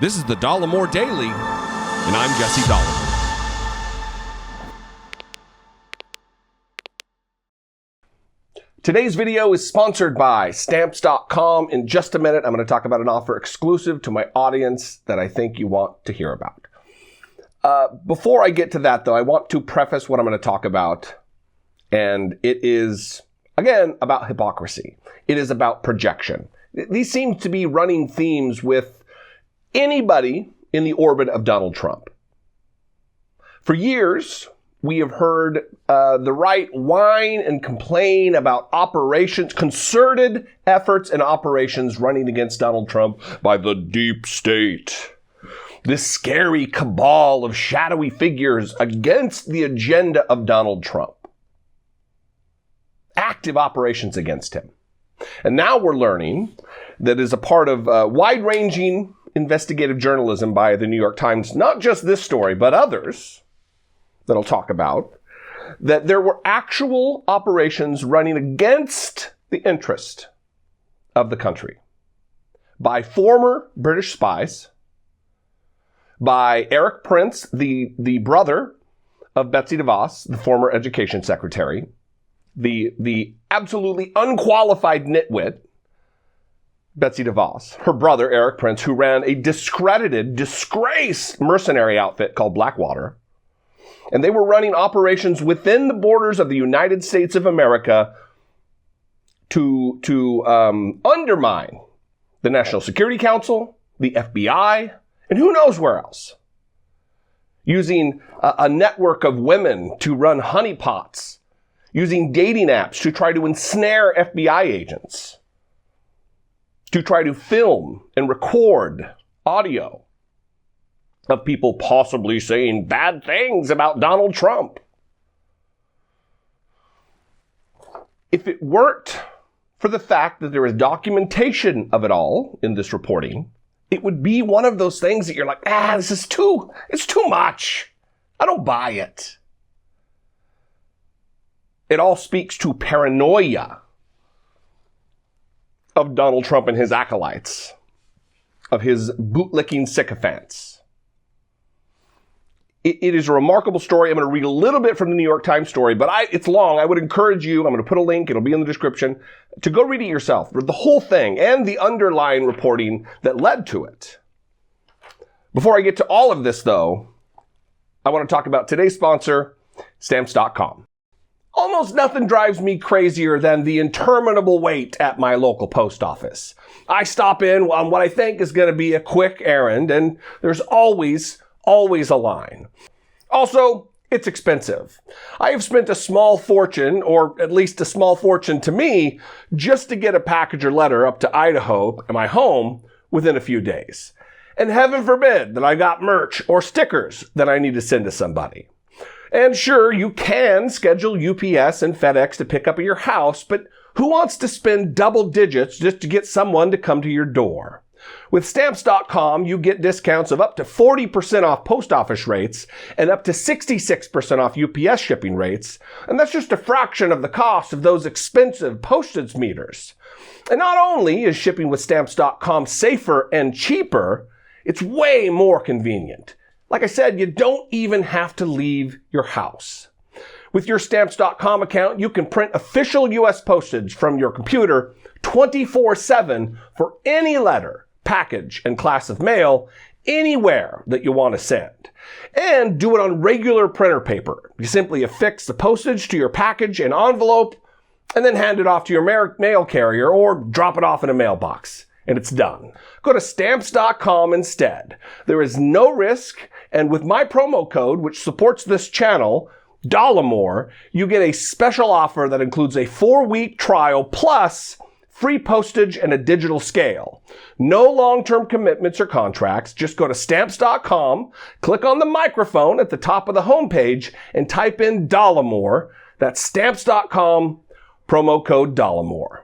This is the Dollemore Daily, and I'm Jesse Dollemore. Today's video is sponsored by Stamps.com. In just a minute, I'm going to talk about an offer exclusive to my audience that I think you want to hear about. Before I get to that, though, I want to preface what I'm going to talk about. And it is, again, about hypocrisy. It is about projection. These seem to be running themes with anybody in the orbit of Donald Trump. For years, we have heard the right whine and complain about operations, concerted efforts and operations running against Donald Trump by the deep state. This scary cabal of shadowy figures against the agenda of Donald Trump. Active operations against him. And now we're learning that as a part of wide-ranging investigative journalism by the New York Times, not just this story, but others that I'll talk about, that there were actual operations running against the interest of the country by former British spies, by Erik Prince, the brother of Betsy De Vos, the former education secretary, the absolutely unqualified nitwit, Betsy De Vos, her brother, Erik Prince, who ran a discredited, disgraced mercenary outfit called Blackwater. And they were running operations within the borders of the United States of America to undermine the National Security Council, the FBI, and who knows where else. Using a network of women to run honeypots, using dating apps to try to ensnare FBI agents, to try to film and record audio of people possibly saying bad things about Donald Trump. If it weren't for the fact that there is documentation of it all in this reporting, it would be one of those things that you're like, it's too much. I don't buy it. It all speaks to paranoia of Donald Trump and his acolytes, of his bootlicking sycophants. It is a remarkable story. I'm going to read a little bit from the New York Times story, but it's long. I would encourage you, I'm going to put a link, it'll be in the description, to go read it yourself. Read the whole thing and the underlying reporting that led to it. Before I get to all of this, though, I want to talk about today's sponsor, Stamps.com. Almost nothing drives me crazier than the interminable wait at my local post office. I stop in on what I think is going to be a quick errand, and there's always a line. Also, it's expensive. I have spent a small fortune, or at least a small fortune to me, just to get a package or letter up to Idaho at my home within a few days. And heaven forbid that I got merch or stickers that I need to send to somebody. And sure, you can schedule UPS and FedEx to pick up at your house, but who wants to spend double digits just to get someone to come to your door? With Stamps.com, you get discounts of up to 40% off post office rates and up to 66% off UPS shipping rates, and that's just a fraction of the cost of those expensive postage meters. And not only is shipping with Stamps.com safer and cheaper, it's way more convenient. Like I said, you don't even have to leave your house. With your Stamps.com account, you can print official U.S. postage from your computer 24/7 for any letter, package, and class of mail anywhere that you want to send. And do it on regular printer paper. You simply affix the postage to your package and envelope and then hand it off to your mail carrier or drop it off in a mailbox. And it's done. Go to Stamps.com instead. There is no risk, and with my promo code, which supports this channel, Dollemore, you get a special offer that includes a 4-week trial plus free postage and a digital scale. No long-term commitments or contracts. Just go to Stamps.com, click on the microphone at the top of the homepage, and type in Dollemore. That's Stamps.com, promo code Dollemore.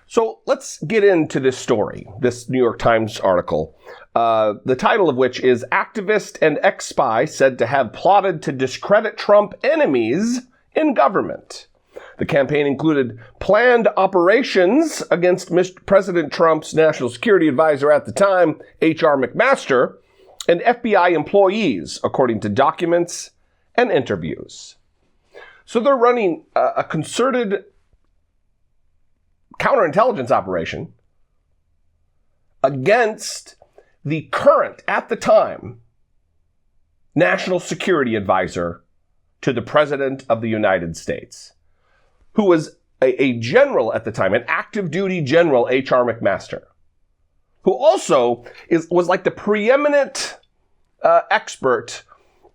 So let's get into this story, this New York Times article, the title of which is Activist and Ex-Spy Said to Have Plotted to Discredit Trump Enemies in Government. The campaign included planned operations against President Trump's national security advisor at the time, H.R. McMaster, and FBI employees, according to documents and interviews. So they're running a concerted counterintelligence operation against the current, at the time, national security advisor to the President of the United States, who was a general at the time, an active duty general, H.R. McMaster, who also was like the preeminent expert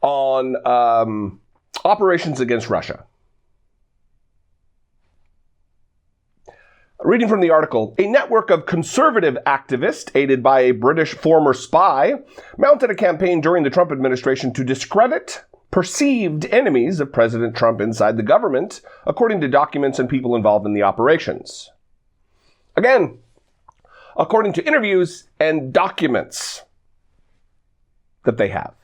on operations against Russia. Reading from the article, a network of conservative activists, aided by a British former spy, mounted a campaign during the Trump administration to discredit perceived enemies of President Trump inside the government, according to documents and people involved in the operations. Again, according to interviews and documents that they have.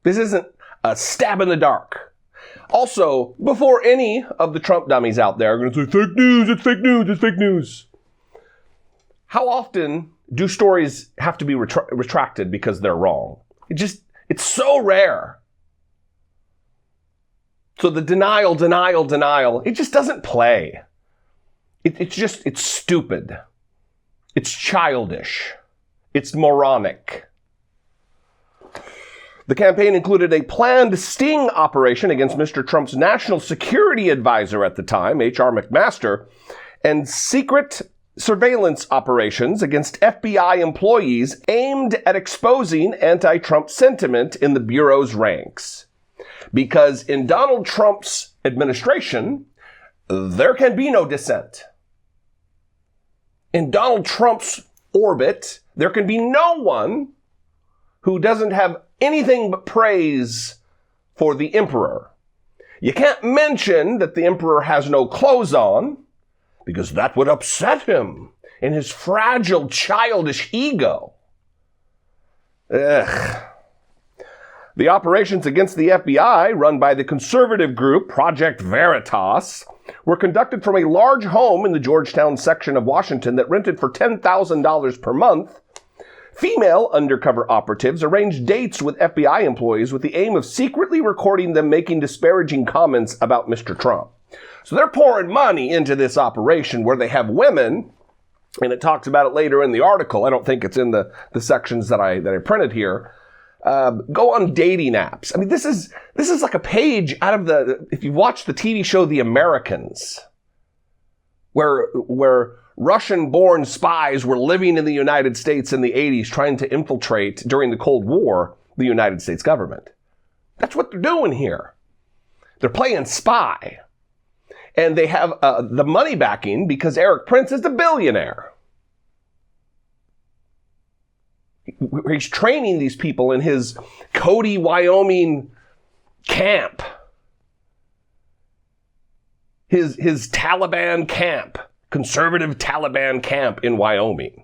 This isn't a stab in the dark. Also, before any of the Trump dummies out there are going to say, fake news, it's fake news, it's fake news. How often do stories have to be retracted because they're wrong? It's so rare. So the denial, it just doesn't play. It's stupid. It's childish. It's moronic. The campaign included a planned sting operation against Mr. Trump's national security advisor at the time, H.R. McMaster, and secret surveillance operations against FBI employees aimed at exposing anti-Trump sentiment in the Bureau's ranks. Because in Donald Trump's administration, there can be no dissent. In Donald Trump's orbit, there can be no one who doesn't have anything but praise for the emperor. You can't mention that the emperor has no clothes on, because that would upset him in his fragile, childish ego. Ugh. The operations against the FBI, run by the conservative group Project Veritas, were conducted from a large home in the Georgetown section of Washington that rented for $10,000 per month. Female undercover operatives arranged dates with FBI employees with the aim of secretly recording them making disparaging comments about Mr. Trump. So they're pouring money into this operation where they have women, and it talks about it later in the article. I don't think it's in the sections that I printed here. Go on dating apps. I mean, this is like a page out of if you watch the TV show The Americans, where Russian-born spies were living in the United States in the 80s trying to infiltrate, during the Cold War, the United States government. That's what they're doing here. They're playing spy. And they have the money backing because Erik Prince is the billionaire. He's training these people in his Cody, Wyoming camp. His Taliban camp. Conservative Taliban camp in Wyoming.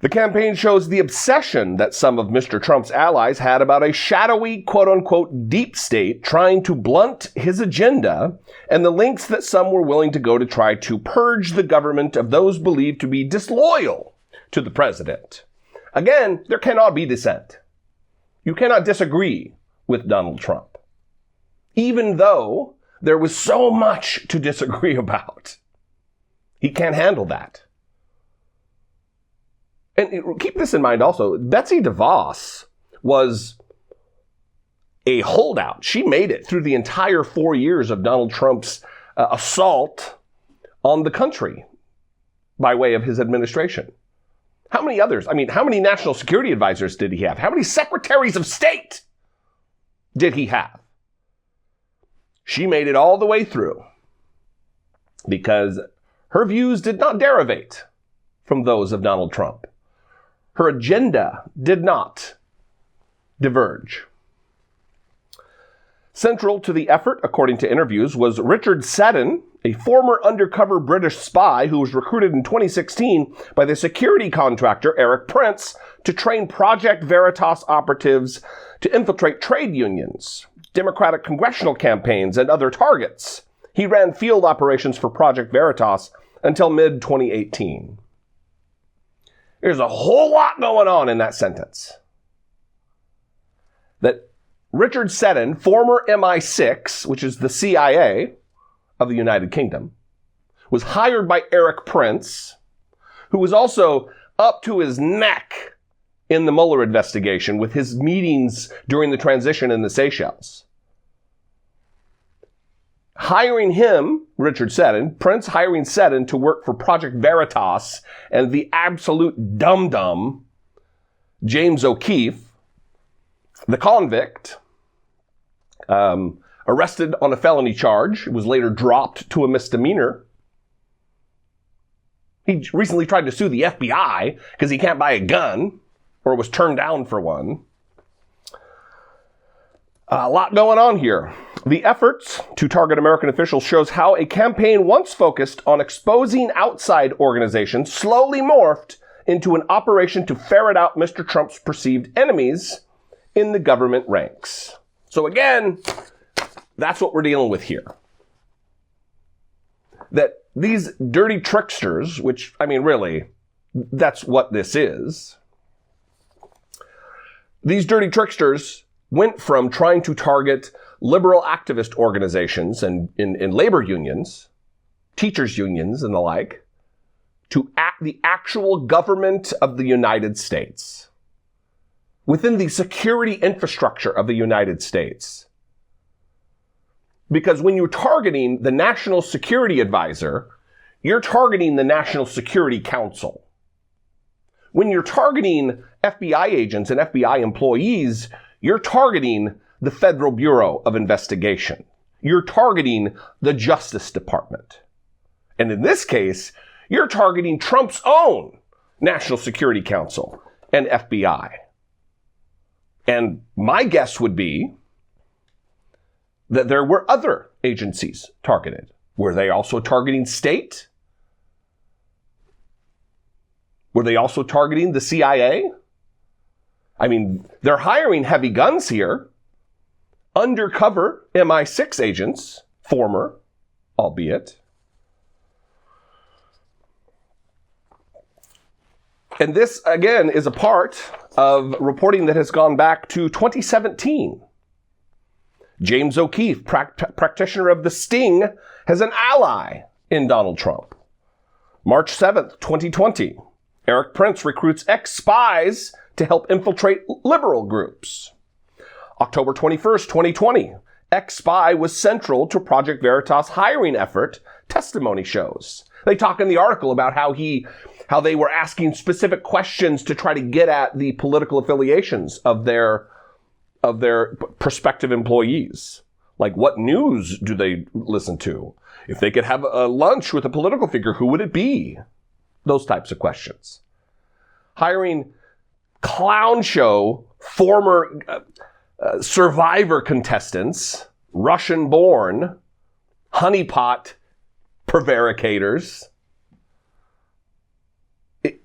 The campaign shows the obsession that some of Mr. Trump's allies had about a shadowy, quote-unquote, deep state trying to blunt his agenda, and the lengths that some were willing to go to try to purge the government of those believed to be disloyal to the president. Again, there cannot be dissent. You cannot disagree with Donald Trump, even though there was so much to disagree about. He can't handle that. And keep this in mind also, Betsy De Vos was a holdout. She made it through the entire 4 years of Donald Trump's assault on the country by way of his administration. How many others? I mean, how many national security advisors did he have? How many secretaries of state did he have? She made it all the way through because her views did not derivate from those of Donald Trump. Her agenda did not diverge. Central to the effort, according to interviews, was Richard Seddon, a former undercover British spy who was recruited in 2016 by the security contractor Erik Prince to train Project Veritas operatives to infiltrate trade unions, Democratic congressional campaigns, and other targets. He ran field operations for Project Veritas until mid-2018. There's a whole lot going on in that sentence. That Richard Seddon, former MI6, which is the CIA of the United Kingdom, was hired by Erik Prince, who was also up to his neck in the Mueller investigation with his meetings during the transition in the Seychelles. Hiring him, Richard Seddon, Prince hiring Seddon to work for Project Veritas and the absolute dum-dum, James O'Keefe, the convict, arrested on a felony charge, was later dropped to a misdemeanor. He recently tried to sue the FBI because he can't buy a gun, or was turned down for one. A lot going on here. The efforts to target American officials shows how a campaign once focused on exposing outside organizations slowly morphed into an operation to ferret out Mr. Trump's perceived enemies in the government ranks. So again, that's what we're dealing with here. That these dirty tricksters, which, I mean, really, that's what this is. These dirty tricksters went from trying to target liberal activist organizations and in labor unions, teachers unions and the like, to the actual government of the United States, within the security infrastructure of the United States. Because when you're targeting the National Security Advisor, you're targeting the National Security Council. When you're targeting FBI agents and FBI employees, you're targeting the Federal Bureau of Investigation. You're targeting the Justice Department. And in this case, you're targeting Trump's own National Security Council and FBI. And my guess would be that there were other agencies targeted. Were they also targeting state? Were they also targeting the CIA? I mean, they're hiring heavy guns here. Undercover MI6 agents, former, albeit. And this, again, is a part of reporting that has gone back to 2017. James O'Keefe, practitioner of the sting, has an ally in Donald Trump. March 7th, 2020, Erik Prince recruits ex-spies to help infiltrate liberal groups. October 21st, 2020, ex-spy was central to Project Veritas' hiring effort, testimony shows. They talk in the article about how they were asking specific questions to try to get at the political affiliations of their prospective employees. Like, what news do they listen to? If they could have a lunch with a political figure, who would it be? Those types of questions. Hiring clown show former Survivor contestants, Russian-born, honeypot prevaricators.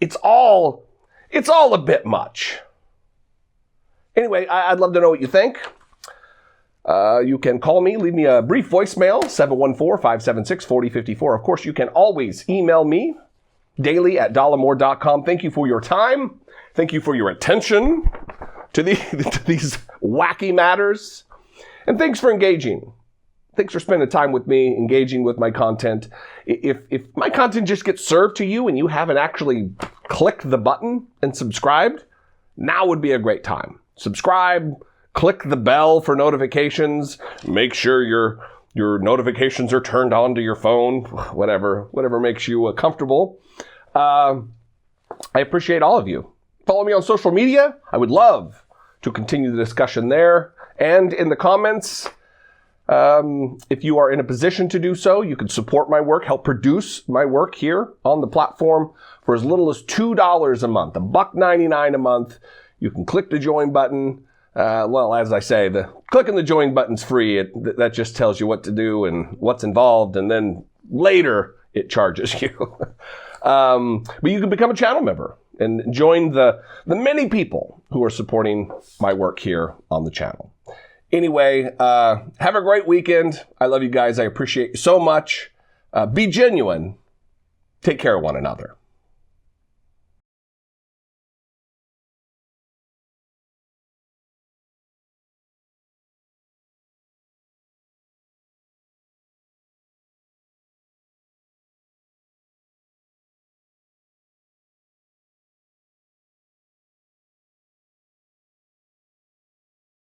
It's all a bit much. Anyway, I'd love to know what you think. You can call me, leave me a brief voicemail, 714-576-4054. Of course, you can always email me, daily@dollemore.com. Thank you for your time. Thank you for your attention to these wacky matters. And thanks for engaging. Thanks for spending time with me, engaging with my content. If my content just gets served to you and you haven't actually clicked the button and subscribed, now would be a great time. Subscribe, click the bell for notifications, make sure your notifications are turned on to your phone, whatever makes you comfortable. I appreciate all of you. Follow me on social media. I would love to continue the discussion there. And in the comments, if you are in a position to do so, you can support my work, help produce my work here on the platform for as little as $2 a month, $1.99 a month. You can click the join button. Well, as I say, clicking the join button's free. That just tells you what to do and what's involved, and then later it charges you. But you can become a channel member and join the many people who are supporting my work here on the channel. Anyway, have a great weekend. I love you guys. I appreciate you so much. Be genuine. Take care of one another.